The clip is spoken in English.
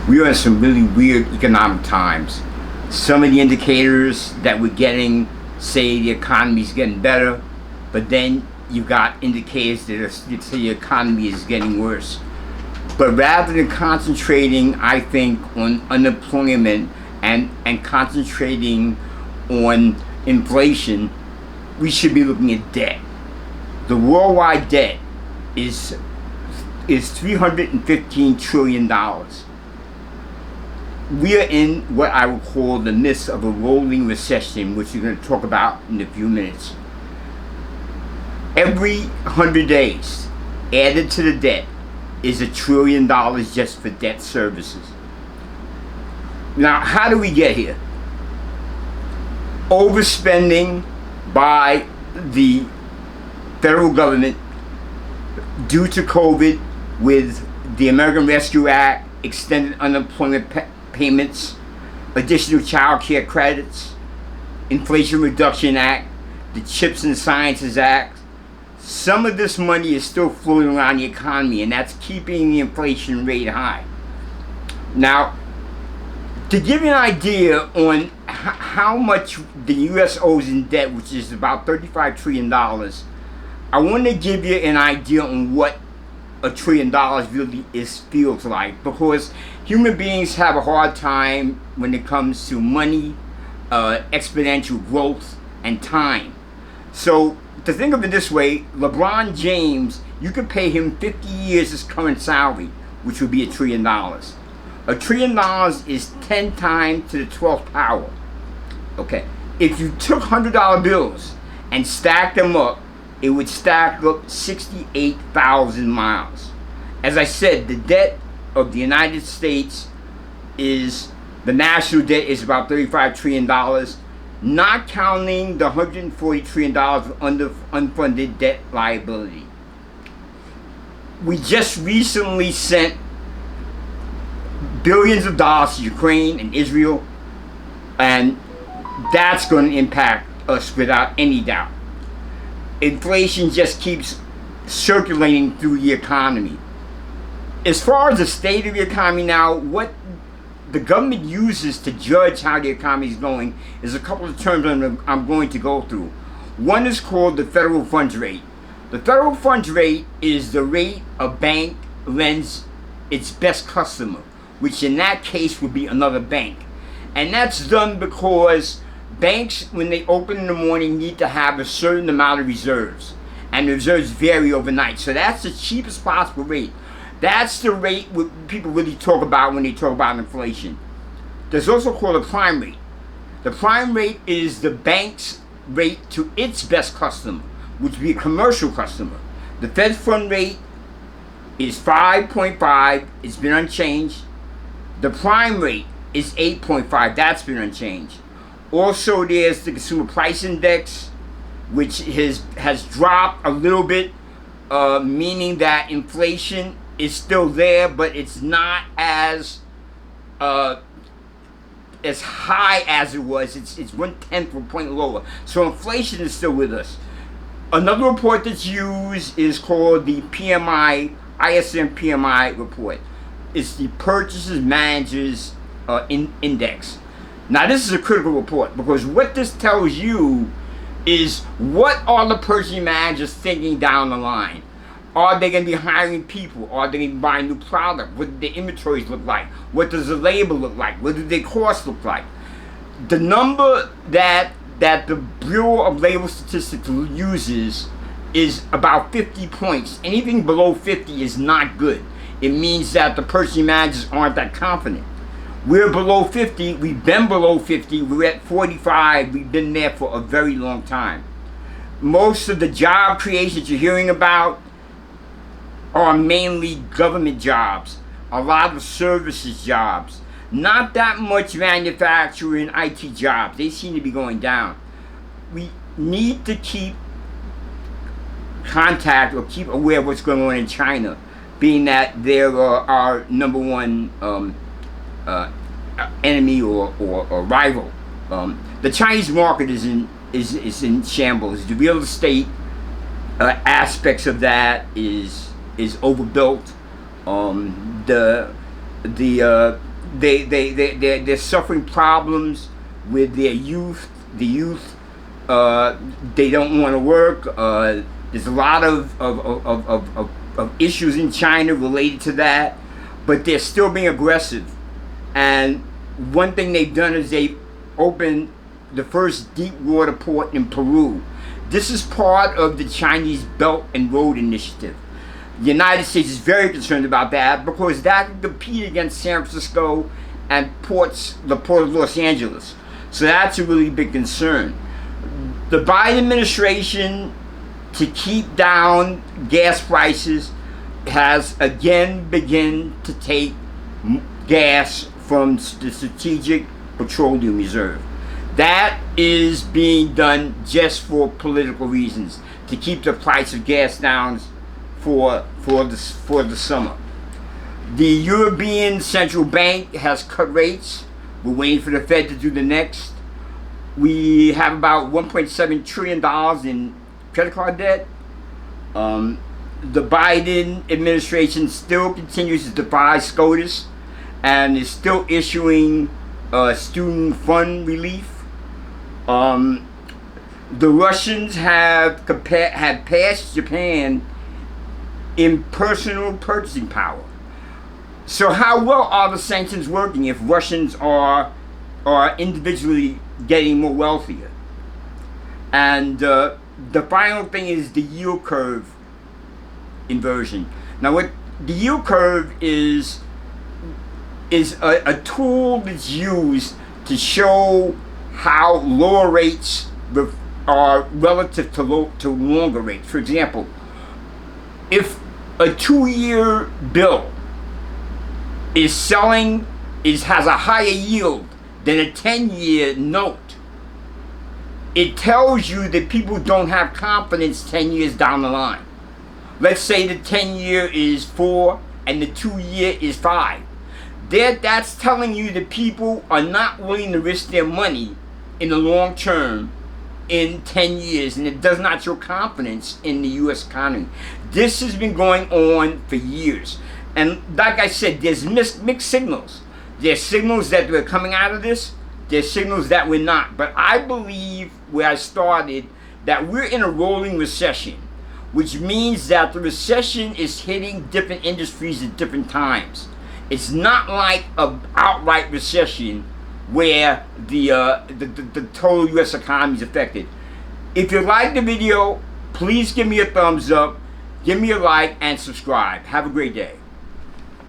We are in some really weird economic times. Some of the indicators that we're getting say the economy is getting better, but then you've got indicators that say the economy is getting worse. But rather than concentrating, I think, on unemployment and concentrating on inflation, we should be looking at debt. The worldwide debt is $315 trillion. We are in what I would call the midst of a rolling recession, which we're going to talk about in a few minutes. Every 100 days added to the debt is $1 trillion just for debt services. Now, how do we get here? Overspending by the federal government due to COVID with the American Rescue Act, extended unemployment payments, additional child care credits, Inflation Reduction Act, the CHIPS and Sciences Act. Some of this money is still floating around the economy, and that's keeping the inflation rate high. Now, to give you an idea on how much the U.S. owes in debt, which is about $35 trillion, I want to give you an idea on what $1 trillion really feels like, because human beings have a hard time when it comes to money, exponential growth, and time. So to think of it this way, LeBron James, you could pay him 50 years his current salary, which would be $1 trillion. $1 trillion is 10 times to the 12th power. Okay, if you took $100 bills and stacked them up, it would stack up 68,000 miles. As I said, the debt of the United States the national debt is about $35 trillion, not counting the $140 trillion of unfunded debt liability. We just recently sent billions of dollars to Ukraine and Israel, and that's going to impact us without any doubt. Inflation just keeps circulating through the economy. As far as the state of the economy now, what the government uses to judge how the economy is going is a couple of terms I'm going to go through. One is called the federal funds rate. The federal funds rate is the rate a bank lends its best customer, which in that case would be another bank. And that's done because banks, when they open in the morning, need to have a certain amount of reserves. And the reserves vary overnight. So that's the cheapest possible rate. That's the rate people really talk about when they talk about inflation. There's also called a prime rate. The prime rate is the bank's rate to its best customer, which would be a commercial customer. The Fed fund rate is 5.5. It's been unchanged. The prime rate is 8.5. That's been unchanged. Also, there's the consumer price index, which has dropped a little bit, meaning that inflation is still there, but it's not as high as it was. It's 1/10 of a point lower. So inflation is still with us. Another report that's used is called the PMI, ISM PMI report. It's the Purchases Managers Index. Now this is a critical report, because what this tells you is what are the purchasing managers thinking down the line. Are they going to be hiring people? Are they going to be buying new product? What do the inventories look like? What does the labor look like? What do their costs look like? The number that the Bureau of Labor Statistics uses is about 50 points. Anything below 50 is not good. It means that the purchasing managers aren't that confident. We're below 50. We've been below 50. We're at 45. We've been there for a very long time. Most of the job creations you're hearing about are mainly government jobs, a lot of services jobs, not that much manufacturing IT jobs. They seem to be going down. We need to keep contact or keep aware of what's going on in China, being that they're our number one enemy or rival. The Chinese market is in shambles. The real estate aspects of that is overbuilt. The they're suffering problems with their youth. The youth, they don't want to work. There's a lot of issues in China related to that, but they're still being aggressive. And one thing they've done is they've opened the first deep water port in Peru. This is part of the Chinese Belt and Road Initiative. The United States is very concerned about that because that can compete against San Francisco and the port of Los Angeles. So that's a really big concern. The Biden administration, to keep down gas prices, has again begun to take gas from the Strategic Petroleum Reserve. That is being done just for political reasons, to keep the price of gas down for the summer. The European Central Bank has cut rates. We're waiting for the Fed to do the next. We have about $1.7 trillion in credit card debt. The Biden administration still continues to defy SCOTUS and is still issuing student fund relief. The Russians have passed Japan in personal purchasing power. So how well are the sanctions working if Russians are individually getting more wealthier? And the final thing is the yield curve inversion. Now, what the yield curve is a tool that's used to show how lower rates are relative to longer rates. For example, if a 2-year bill has a higher yield than a 10-year note, it tells you that people don't have confidence 10 years down the line. Let's say the 10-year is 4 and the 2-year is 5. That's telling you that people are not willing to risk their money in the long term in 10 years, and it does not show confidence in the U.S. economy. This has been going on for years. And like I said, there's mixed signals. There's signals that we're coming out of this. There's signals that we're not. But I believe, where I started, that we're in a rolling recession, which means that the recession is hitting different industries at different times. It's not like an outright recession where the total U.S. economy is affected. If you like the video, please give me a thumbs up, give me a like, and subscribe. Have a great day.